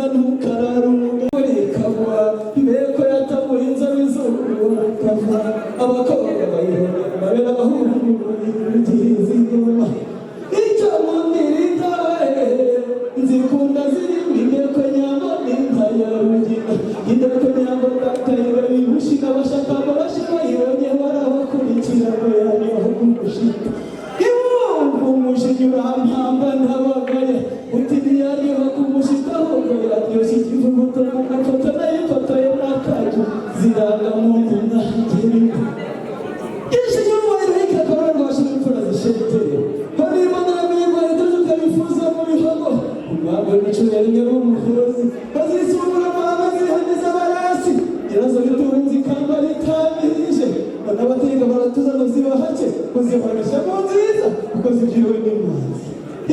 mwiza ntukararumuga ikabwa ibeko yatamuye inzobe z'ubururu ikabwa abakobwa bayibona babera abahungu igihizi ingoma icyo mundirita nzikunda zirimo indeko nyambo n'intaya rugina indeko nyambo batayira bibushika bashaka abashika ibonye barabakurikira ngo yanyaho kumushika umushinyura mpamba ntabagaye utibiyariho kumushikaho ngo yatyoshye ikivuguto mugafoto nayifoto ye n'akaju ziranga muntu nahagera ishinyuma irika korora rwashira imfura zishetere barimo n'abirwa itoje ukabifuza mu bihogo umwagwe n'icurenge n'umuhozi bazisubura mama zihaniza barasi irazo ritunzi kamba ritabirije n'abatega baratuza ngo zibahake kuzihoresha mu nziza kuko zibyiwe n'impunzi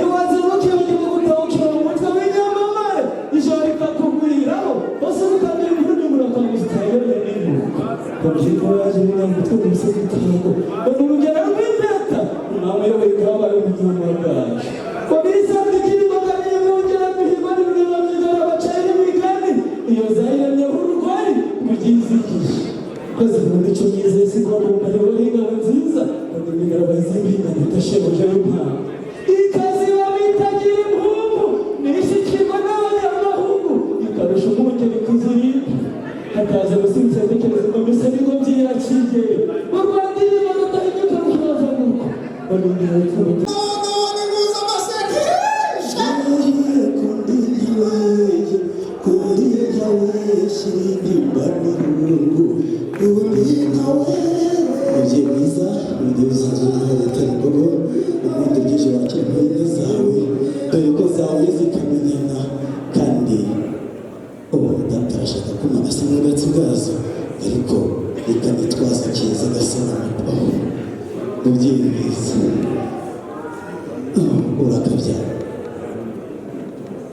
iwazi mukibuke mu gutawukira mu mutwe w'inyamamare ijoro rikakugwiraho bose mukamira imvura n'umuraka zitayobeye n'inyuka komjiko yaje n'umutwe w'umusozi utago bari urugero rw'impeta umwami uyoboye kabaye umunyuma bwacu wabisandikira imbaganiye mu ngera guhigwa n'ibireba by'ijoro bacanye imigani iyo zayiremye urugwari mugizikishe koze mu mico myiza y'isigomo bariho n'ingabo nziza kandi imigabo y'izimbiga nitashebuje w'impano ikazi babitagira impumbu nishikirwa n'abanyamahungu ikarusha umwungeri kuzirinda hakaza gusinzira tekereza ngo mbese nibwo byirakiye mu Rwanda irimo rudahinyuka ruhaza nuko barundira imfubyi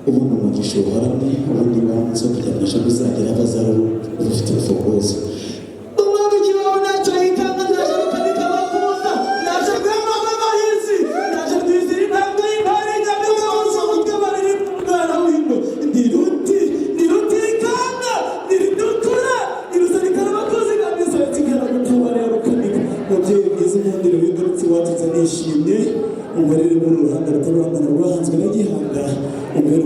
ubundi umugisha uhoramye ubundi wanze kuganisha bizagira abazara ufite urufunguzo umwana ukibaho ntacyo yikanga naje rukanika abakuza naje rwemama amahizi naje rwizira intambwe y'intare nyamiga w'ubushobozi bw'abariri umwana w'ino ndiruti ikanga ndiridukura iruzarikana abakozi nkamisa yatigana gutabara ya rukanika mubyeyi mwiza umwundiro w'ingarutsi watutse nishimye umurere muri uruhanga rutarurangana rwahanzwe na gihanga umwere